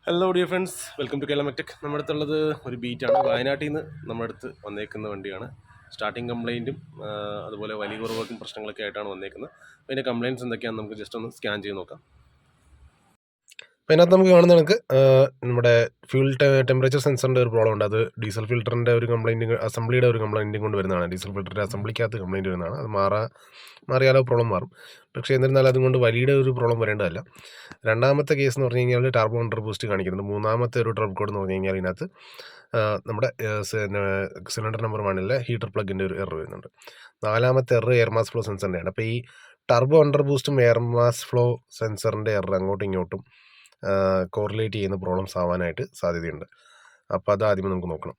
Hello dear friends, welcome to Kerala MechTech. നമ്മുടെ അടുത്തുള്ളത് ഒരു ബീറ്റാണ്. വയനാട്ടിൽ നിന്ന് നമ്മുടെ അടുത്ത് വന്നേക്കുന്ന വണ്ടിയാണ്. സ്റ്റാർട്ടിങ് കംപ്ലയിൻറ്റും അതുപോലെ വലിയ കുറവൊക്കെ പ്രശ്നങ്ങളൊക്കെ ആയിട്ടാണ് വന്നേക്കുന്നത്. അപ്പോൾ അതിൻ്റെ കംപ്ലയിൻറ്റ്സ് എന്തൊക്കെയാണെന്ന് നമുക്ക് ജസ്റ്റ് ഒന്ന് സ്കാൻ ചെയ്ത് നോക്കാം. അപ്പോൾ അതിനകത്ത് നമുക്ക് കാണുന്ന കണക്ക് നമ്മുടെ ഫ്യൂൽ ടെമ്പറേച്ചർ സെൻസറിൻ്റെ ഒരു പ്രോബ്ലം ഉണ്ട്. അത് ഡീസൽ ഫിൽറ്ററിൻ്റെ ഒരു കംപ്ലയിൻറ്റ്, അസംബ്ലിയുടെ ഒരു കംപ്ലയിൻറ്റും കൊണ്ട് വരുന്നതാണ്. ഡീസൽ ഫിൽറ്ററിൻ്റെ അസംബ്ലിക്കകത്ത് കംപ്ലയിൻറ്റ് വരുന്നതാണ്. അത് മാറിയാലോ പ്രോബ്ലം മാറും. പക്ഷേ എന്നിരുന്നാലും അതുകൊണ്ട് വലിയ ഒരു പ്രോബ്ലം വരേണ്ടതല്ല. രണ്ടാമത്തെ കേസ് എന്ന് പറഞ്ഞു കഴിഞ്ഞാൽ ടർബോ അണ്ടർ ബൂസ്റ്റ് കാണിക്കുന്നുണ്ട്. മൂന്നാമത്തെ ഒരു ട്രബിൾ കോഡ് എന്ന് പറഞ്ഞു കഴിഞ്ഞാൽ ഇതിനകത്ത് നമ്മുടെ സിലിണ്ടർ നമ്പർ 1 ഹീറ്റർ പ്ലഗിൻ്റെ ഒരു എറർ വരുന്നുണ്ട്. നാലാമത്തെ എറർ എയർ മാസ് ഫ്ലോ സെൻസറിൻ്റെയാണ്. അപ്പോൾ ഈ ടർബോ അണ്ടർ ബൂസ്റ്റും എയർ മാസ് ഫ്ലോ സെൻസറിൻ്റെ എറർ അങ്ങോട്ടും ഇങ്ങോട്ടും കോറിലേറ്റ് ചെയ്യുന്ന പ്രോബ്ലംസ് ആവാനായിട്ട് സാധ്യതയുണ്ട്. അപ്പോൾ അത് ആദ്യമേ നമുക്ക് നോക്കണം.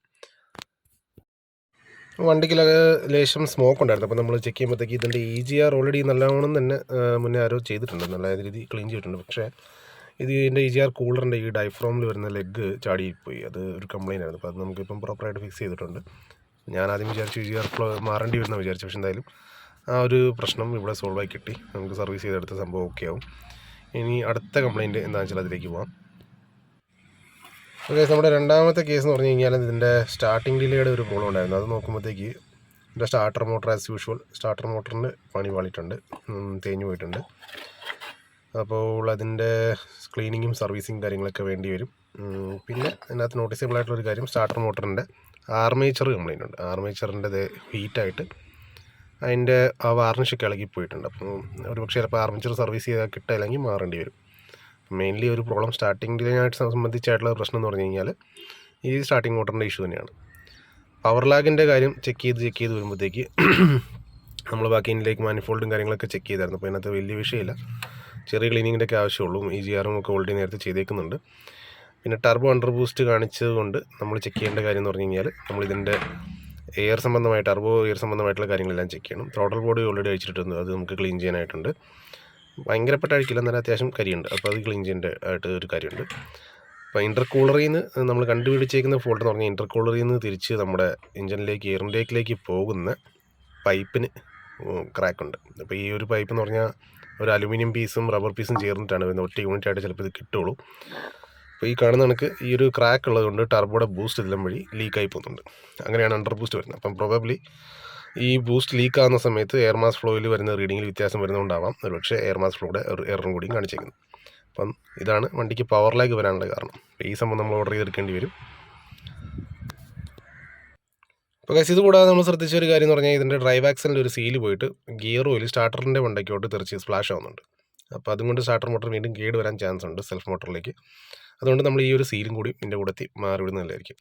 വണ്ടിക്ക് ലേശം സ്മോക്ക് ഉണ്ടായിരുന്നു. അപ്പോൾ നമ്മൾ ചെക്ക് ചെയ്യുമ്പോഴത്തേക്ക് ഇതിൻ്റെ EGR ഓൾറെഡി നല്ലവണ്ണം തന്നെ മുന്നേ ആരോ ചെയ്തിട്ടുണ്ട്, നല്ല രീതി ക്ലീൻ ചെയ്തിട്ടുണ്ട്. പക്ഷേ ഇതിൻ്റെ EGR കൂളറിൻ്റെ ഈ ഡൈഫ്രോമിൽ വരുന്ന ലെഗ് ചാടിപ്പോയി. അത് ഒരു കംപ്ലയിൻ്റ് ആയിരുന്നു. അപ്പോൾ അത് നമുക്കിപ്പം പ്രോപ്പറായിട്ട് ഫിക്സ് ചെയ്തിട്ടുണ്ട്. ഞാൻ ആദ്യം വിചാരിച്ചു EGR ഫ്ലോ മാറേണ്ടി വരുന്ന വിചാരിച്ചു. പക്ഷേ എന്തായാലും ആ ഒരു പ്രശ്നം ഇവിടെ സോൾവായി കിട്ടി. നമുക്ക് സർവീസ് ചെയ്തെടുത്ത സംഭവം ഓക്കെ ആവും. ഇനി അടുത്ത കംപ്ലയിൻറ്റ് എന്താണെന്ന് വെച്ചാൽ അതിലേക്ക് പോകാം. ഓക്കെ, നമ്മുടെ രണ്ടാമത്തെ കേസ് എന്ന് പറഞ്ഞു കഴിഞ്ഞാൽ ഇതിൻ്റെ സ്റ്റാർട്ടിംഗ് ഡിലേയുടെ ഒരു പ്രോബ്ലം ഉണ്ടായിരുന്നു. അത് നോക്കുമ്പോഴത്തേക്ക് ഇതിൻ്റെ starter motor as usual starter മോട്ടറിന് പണി പാളിയിട്ടുണ്ട്, തേഞ്ഞു പോയിട്ടുണ്ട്. അപ്പോൾ അതിൻ്റെ ക്ലീനിങ്ങും സർവീസിങ് കാര്യങ്ങളൊക്കെ വേണ്ടി വരും. പിന്നെ അതിനകത്ത് നോട്ടീസബിൾ ആയിട്ടുള്ളൊരു കാര്യം, സ്റ്റാർട്ടർ മോട്ടറിൻ്റെ ആർമേച്ചർ കംപ്ലയിൻ്റ് ഉണ്ട്. ആർമേച്ചറിൻ്റെ ഹീറ്റായിട്ട് അതിൻ്റെ ആ വാർണിഷൊക്കെ ഇളകിപ്പോയിട്ടുണ്ട്. അപ്പോൾ ഒരു പക്ഷേ ചിലപ്പോൾ ആർമേച്ചർ സർവീസ് ചെയ്താൽ കിട്ടില്ലെങ്കിൽ മാറേണ്ടി വരും. മെയിൻലി ഒരു പ്രോബ്ലം സ്റ്റാർട്ടിംഗ് ഡിലേയായിട്ട് സംബന്ധിച്ചായിട്ടുള്ള പ്രശ്നം എന്ന് പറഞ്ഞു കഴിഞ്ഞാൽ ഈ സ്റ്റാർട്ടിംഗ് മോട്ടറിൻ്റെ ഇഷ്യൂ തന്നെയാണ്. പവർ ലാഗിൻ്റെ കാര്യം ചെക്ക് ചെയ്ത് വരുമ്പോഴത്തേക്ക് നമ്മൾ ബാക്കി ഇതിലേക്ക് മാനിഫോൾഡും കാര്യങ്ങളൊക്കെ ചെക്ക് ചെയ്തായിരുന്നു. അപ്പോൾ അതിനകത്ത് വലിയ വിഷയമില്ല, ചെറിയ ക്ലീനിങ്ങിൻ്റെ ഒക്കെ ആവശ്യമുള്ളൂ. EGRും ഒക്കെ ഓൾറെഡി നേരത്തെ ചെയ്തേക്കുന്നുണ്ട്. പിന്നെ ടർബോ അണ്ടർ ബൂസ്റ്റ് കാണിച്ചതുകൊണ്ട് നമ്മൾ ചെക്ക് ചെയ്യേണ്ട കാര്യം എന്ന് പറഞ്ഞു കഴിഞ്ഞാൽ നമ്മളിതിൻ്റെ ടർബോ എയർ സംബന്ധമായിട്ടുള്ള കാര്യങ്ങളെല്ലാം ചെക്ക് ചെയ്യണം. ത്രോട്ടൽ ബോഡി ഓൾറെഡി അഴിച്ചിട്ടുണ്ട്, അത് നമുക്ക് ക്ലീൻ ചെയ്യാനായിട്ടുണ്ട്. ഭയങ്കരപ്പെട്ട അഴിക്കില്ല, എന്നാലും അത്യാവശ്യം കരിയുണ്ട്. അപ്പോൾ അത് ക്ലീൻ ചെയ്യേണ്ട ആയിട്ട് ഒരു കാര്യമുണ്ട്. അപ്പോൾ ഇൻ്റർകൂളറിൽ നിന്ന് നമ്മൾ കണ്ടുപിടിച്ചേക്കുന്ന ഫോൾട്ട് എന്ന് പറഞ്ഞാൽ ഇൻ്റർകൂളറിൽ നിന്ന് തിരിച്ച് നമ്മുടെ എയർ ഇൻടേക്കിലേക്ക് പോകുന്ന പൈപ്പിന് ക്രാക്കുണ്ട്. അപ്പോൾ ഈ ഒരു പൈപ്പ് എന്ന് പറഞ്ഞാൽ ഒരു അലുമിനിയം പീസും റബ്ബർ പീസും ചേർന്നിട്ടാണ് വരുന്നത്. ഒറ്റ യൂണിറ്റ് ആയിട്ട് ചിലപ്പോൾ ഇത് കിട്ടുള്ളൂ. അപ്പോൾ ഈ കാണുന്ന കണക്ക് ഈ ഒരു ക്രാക്ക് ഉള്ളതുകൊണ്ട് ടർബോയുടെ ബൂസ്റ്റ് ഇതെല്ലാം വഴി ലീക്കായി പോകുന്നുണ്ട്. അങ്ങനെയാണ് അണ്ടർ ബൂസ്റ്റ് വരുന്നത്. അപ്പം പ്രോബബ്ലി ഈ ബൂസ്റ്റ് ലീക്ക് ആകുന്ന സമയത്ത് എയർ മാസ് ഫ്ലോയിൽ വരുന്ന റീഡിങ്ങിൽ വ്യത്യാസം വരുന്നതുകൊണ്ടാവാം ഒരുപക്ഷെ എയർ മാസ് ഫ്ലോയുടെ ഒരു എററും കൂടിയും കാണിച്ചേക്കുന്നത്. അപ്പം ഇതാണ് വണ്ടിക്ക് പവർ ലാഗ് വരാനുള്ള കാരണം. ഈ സംഭവം നമ്മൾ ഓർഡർ ചെയ്തെടുക്കേണ്ടി വരും. അപ്പോൾ ഇത് കൂടാതെ നമ്മൾ ശ്രദ്ധിച്ച ഒരു കാര്യം എന്ന് പറഞ്ഞാൽ ഇതിൻ്റെ ഡ്രൈവ് ആക്സലിൻ്റെ ഒരു സീല് പോയിട്ട് ഗിയർ ഓയിൽ സ്റ്റാർട്ടറിൻ്റെ വണ്ടയ്ക്കോട്ട് തെറിച്ച് സ്പ്ലാഷ് ആവുന്നുണ്ട്. അപ്പോൾ അതുകൊണ്ട് സ്റ്റാർട്ടർ മോട്ടർ വീണ്ടും കേട് വരാൻ ചാൻസ് ഉണ്ട് സെൽഫ് മോട്ടറിലേക്ക്. അതുകൊണ്ട് നമ്മൾ ഈ ഒരു സീലും കൂടി ഇതിൻ്റെ കൂടെ മാറി വിടുന്നതല്ലായിരിക്കും.